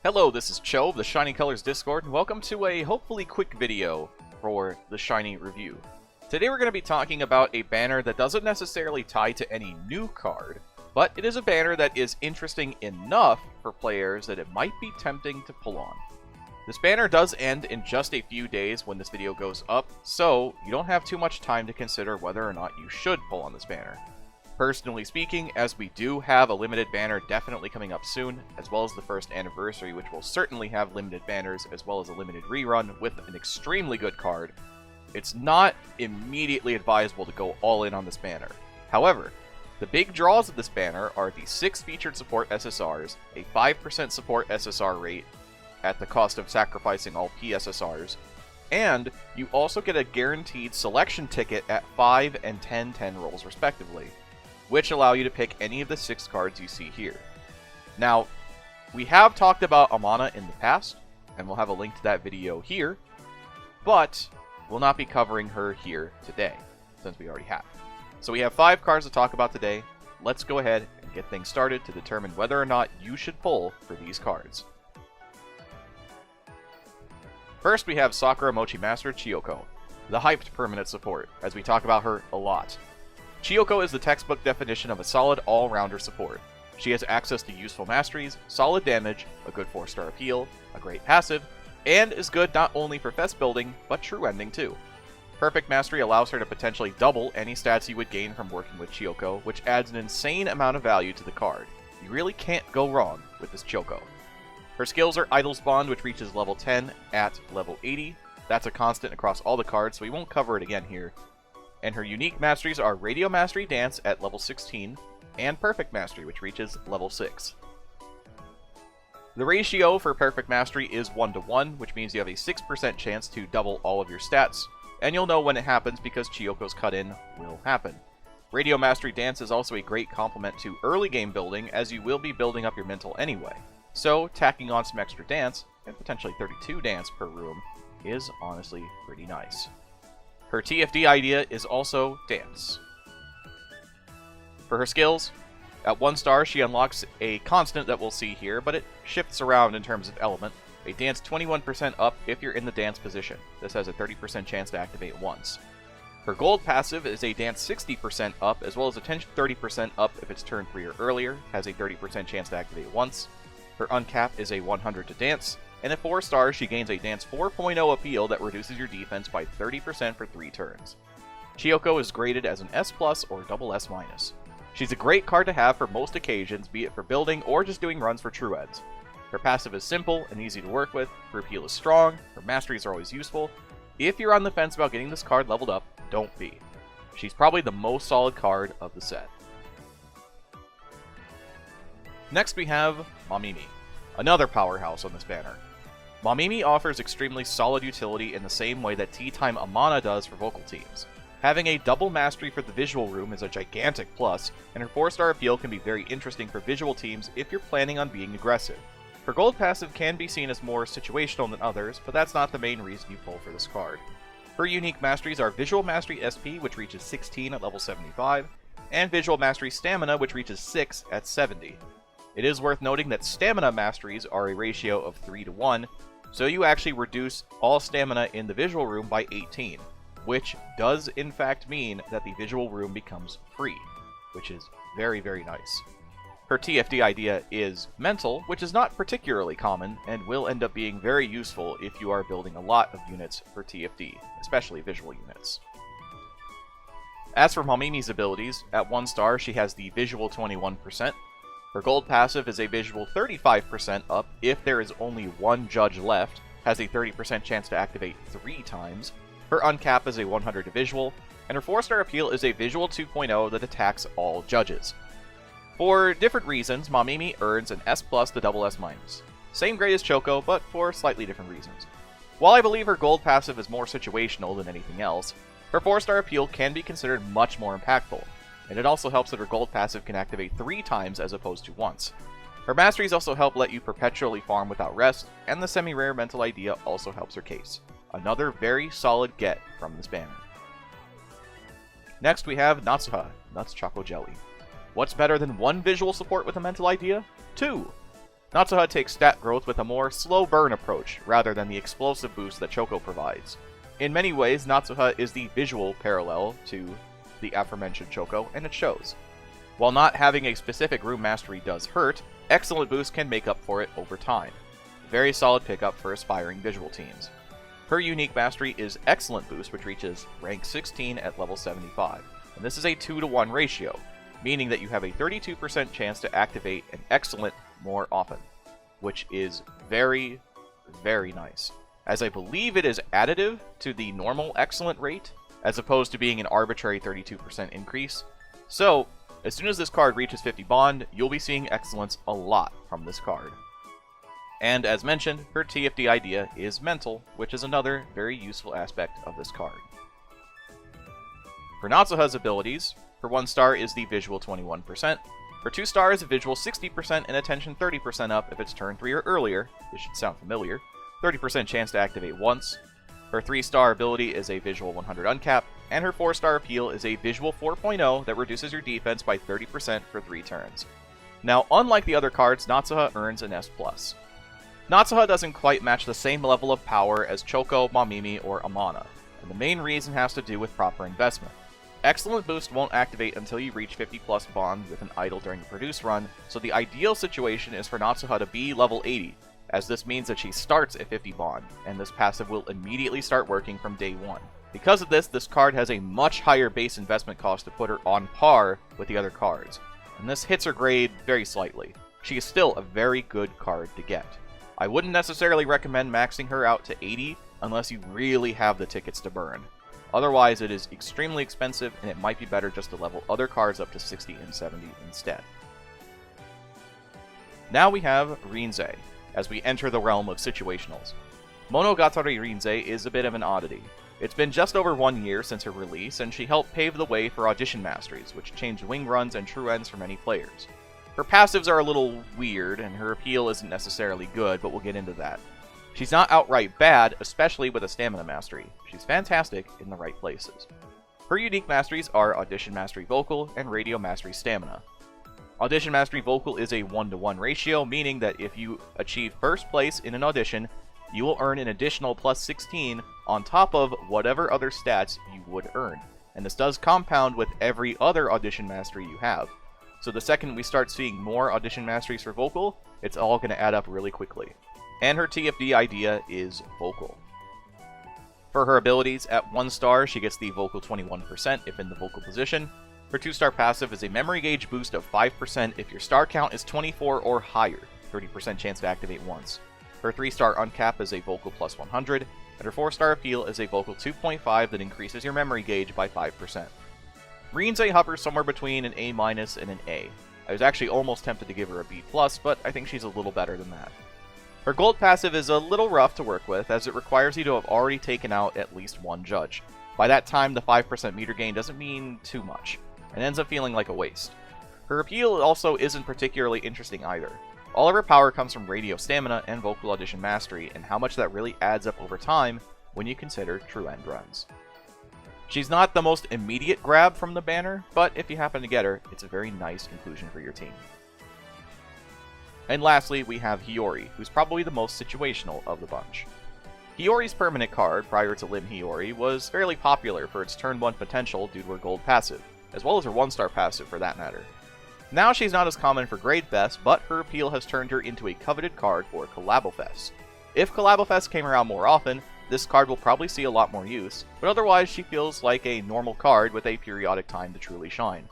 Hello, this is Cho of the Shiny Colors Discord, and welcome to a hopefully quick video for the Shiny Review. Today we're going to be talking about a banner that doesn't necessarily tie to any new card, but it is a banner that is interesting enough for players that it might be tempting to pull on. This banner does end in just a few days when this video goes up, so you don't have too much time to consider whether or not you should pull on this banner. Personally speaking, as we do have a limited banner definitely coming up soon, as well as the first anniversary, which will certainly have limited banners, as well as a limited rerun with an extremely good card, it's not immediately advisable to go all in on this banner. However, the big draws of this banner are the 6 featured support SSRs, a 5% support SSR rate at the cost of sacrificing all PSSRs, and you also get a guaranteed selection ticket at 5 and 10 rolls respectively, which allow you to pick any of the 6 cards you see here. Now, we have talked about Amana in the past, and we'll have a link to that video here, but we'll not be covering her here today, since we already have. So we have 5 cards to talk about today. Let's go ahead and get things started to determine whether or not you should pull for these cards. First, we have Sakura Mochi Master Chiyoko, the hyped permanent support, as we talk about her a lot. Chiyoko is the textbook definition of a solid all-rounder support. She has access to useful masteries, solid damage, a good 4-star appeal, a great passive, and is good not only for fest building, but true ending too. Perfect Mastery allows her to potentially double any stats you would gain from working with Chiyoko, which adds an insane amount of value to the card. You really can't go wrong with this Chiyoko. Her skills are Idol's Bond, which reaches level 10 at level 80. That's a constant across all the cards, so we won't cover it again here. And her unique masteries are Radio Mastery Dance at level 16, and Perfect Mastery, which reaches level 6. The ratio for Perfect Mastery is 1:1, which means you have a 6% chance to double all of your stats, and you'll know when it happens because Chiyoko's cut-in will happen. Radio Mastery Dance is also a great complement to early game building, as you will be building up your mental anyway. So, tacking on some extra dance, and potentially 32 dance per room, is honestly pretty nice. Her TFD idea is also Dance. For her skills, at 1 star she unlocks a constant that we'll see here, but it shifts around in terms of element. A Dance 21% up if you're in the Dance position. This has a 30% chance to activate once. Her gold passive is a Dance 60% up, as well as a 30% up if it's turn 3 or earlier, has a 30% chance to activate once. Her uncap is a 100 to Dance, and at 4 stars, she gains a Dance 4.0 appeal that reduces your defense by 30% for 3 turns. Chiyoko is graded as an S+ or double S-. She's a great card to have for most occasions, be it for building or just doing runs for true eds. Her passive is simple and easy to work with, her appeal is strong, her masteries are always useful. If you're on the fence about getting this card leveled up, don't be. She's probably the most solid card of the set. Next we have Mamimi, another powerhouse on this banner. Mamimi offers extremely solid utility in the same way that Tea Time Amana does for vocal teams. Having a double mastery for the visual room is a gigantic plus, and her 4-star appeal can be very interesting for visual teams if you're planning on being aggressive. Her gold passive can be seen as more situational than others, but that's not the main reason you pull for this card. Her unique masteries are Visual Mastery SP, which reaches 16 at level 75, and Visual Mastery Stamina, which reaches 6 at 70. It is worth noting that stamina masteries are a ratio of 3:1, so you actually reduce all stamina in the visual room by 18, which does in fact mean that the visual room becomes free, which is very, very nice. Her TFD idea is mental, which is not particularly common, and will end up being very useful if you are building a lot of units for TFD, especially visual units. As for Mamimi's abilities, at 1 star she has the visual 21%. Her gold passive is a visual 35% up if there is only 1 judge left, has a 30% chance to activate 3 times. Her uncap is a 100 to visual, and her 4-star appeal is a visual 2.0 that attacks all judges. For different reasons, Mamimi earns an S+ to double S-. Same grade as Chiyoko, but for slightly different reasons. While I believe her gold passive is more situational than anything else, her 4-star appeal can be considered much more impactful, and it also helps that her gold passive can activate 3 times as opposed to once. Her masteries also help let you perpetually farm without rest, and the semi-rare mental idea also helps her case. Another very solid get from this banner. Next we have Natsuha, Nuts Choco Jelly. What's better than 1 visual support with a mental idea? 2! Natsuha takes stat growth with a more slow burn approach, rather than the explosive boost that Choco provides. In many ways, Natsuha is the visual parallel to the aforementioned Choco, and it shows. While not having a specific room mastery does hurt, excellent boost can make up for it over time. Very solid pickup for aspiring visual teams. Her unique mastery is Excellent Boost, which reaches rank 16 at level 75, and this is a 2-to-1 ratio, meaning that you have a 32% chance to activate an Excellent more often, which is very, very nice, as I believe it is additive to the normal Excellent rate, as opposed to being an arbitrary 32% increase. So, as soon as this card reaches 50 bond, you'll be seeing Excellence a lot from this card. And as mentioned, her TFD idea is mental, which is another very useful aspect of this card. For Natsuha's abilities, her 1-star is the Visual 21%, her 2-star is a Visual 60% and Attention 30% up if it's turn 3 or earlier, this should sound familiar, 30% chance to activate once, her 3-star ability is a Visual 100 uncap, and her 4-star appeal is a Visual 4.0 that reduces your defense by 30% for 3 turns. Now, unlike the other cards, Natsuha earns an S+. Natsuha doesn't quite match the same level of power as Choco, Mamimi, or Amana, and the main reason has to do with proper investment. Excellent Boost won't activate until you reach 50 plus bond with an idol during the produce run, so the ideal situation is for Natsuha to be level 80, as this means that she starts at 50 bond, and this passive will immediately start working from day 1. Because of this, this card has a much higher base investment cost to put her on par with the other cards, and this hits her grade very slightly. She is still a very good card to get. I wouldn't necessarily recommend maxing her out to 80 unless you really have the tickets to burn. Otherwise, it is extremely expensive, and it might be better just to level other cards up to 60 and 70 instead. Now we have Greenzo, as we enter the realm of situationals. Monogatari Greenzo is a bit of an oddity. It's been just over 1 year since her release, and she helped pave the way for audition masteries, which changed wing runs and true ends for many players. Her passives are a little weird, and her appeal isn't necessarily good, but we'll get into that. She's not outright bad, especially with a stamina mastery. She's fantastic in the right places. Her unique masteries are Audition Mastery Vocal and Radio Mastery Stamina. Audition Mastery Vocal is a 1-to-1 ratio, meaning that if you achieve first place in an audition, you will earn an additional plus 16 on top of whatever other stats you would earn. And this does compound with every other audition mastery you have. So the second we start seeing more audition masteries for Vocal, it's all going to add up really quickly. And her TFD idea is Vocal. For her abilities, at 1-star, she gets the Vocal 21% if in the Vocal position. Her 2-star passive is a memory gauge boost of 5% if your star count is 24 or higher, 30% chance to activate once. Her 3-star uncap is a Vocal plus 100, and her 4-star appeal is a Vocal 2.5 that increases your memory gauge by 5%. Greenzo hovers somewhere between an A- and an A. I was actually almost tempted to give her a B+, but I think she's a little better than that. Her gold passive is a little rough to work with, as it requires you to have already taken out at least one judge. By that time, the 5% meter gain doesn't mean too much, and ends up feeling like a waste. Her appeal also isn't particularly interesting either. All of her power comes from radio stamina and vocal audition mastery, and how much that really adds up over time when you consider true end runs. She's not the most immediate grab from the banner, but if you happen to get her, it's a very nice inclusion for your team. And lastly, we have Hiyori, who's probably the most situational of the bunch. Hiyori's permanent card, prior to Lim Hiyori, was fairly popular for its turn 1 potential due to her gold passive, as well as her 1-star passive for that matter. Now she's not as common for Grade Fest, but her appeal has turned her into a coveted card for Collabofest. If Collabofest came around more often, this card will probably see a lot more use, but otherwise she feels like a normal card with a periodic time to truly shine.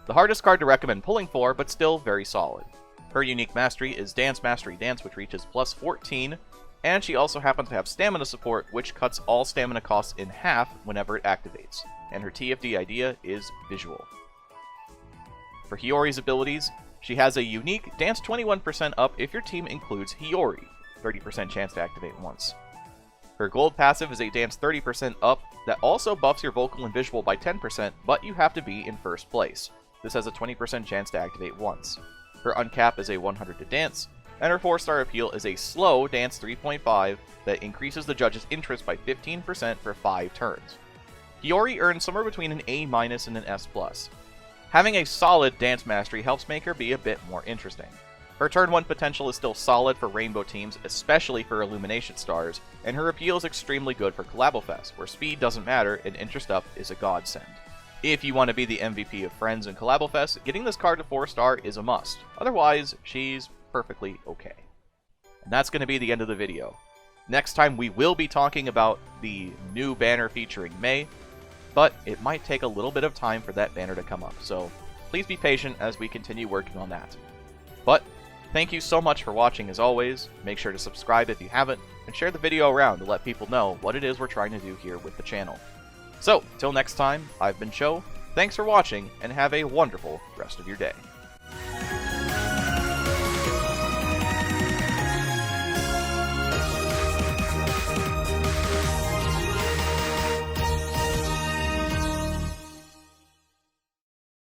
The hardest card to recommend pulling for, but still very solid. Her unique mastery is Dance Mastery Dance, which reaches plus 14, and she also happens to have stamina support, which cuts all stamina costs in half whenever it activates, and her TFD idea is Visual. For Hiyori's abilities, she has a unique Dance 21% up if your team includes Hiyori, 30% chance to activate once. Her gold passive is a Dance 30% up that also buffs your vocal and visual by 10%, but you have to be in first place. This has a 20% chance to activate once. Her uncap is a 100 to dance, and her 4-star appeal is a slow Dance 3.5 that increases the judge's interest by 15% for 5 turns. Hiyori earns somewhere between an A- and an S+. Having a solid dance mastery helps make her be a bit more interesting. Her turn 1 potential is still solid for rainbow teams, especially for Illumination stars, and her appeal is extremely good for Collabofest, where speed doesn't matter and interest up is a godsend. If you want to be the MVP of Friends in Collabofest, getting this card to 4-star is a must. Otherwise, she's perfectly okay. And that's going to be the end of the video. Next time we will be talking about the new banner featuring May, but it might take a little bit of time for that banner to come up, so please be patient as we continue working on that. But thank you so much for watching as always. Make sure to subscribe if you haven't, and share the video around to let people know what it is we're trying to do here with the channel. So, till next time, I've been Cho, thanks for watching, and have a wonderful rest of your day.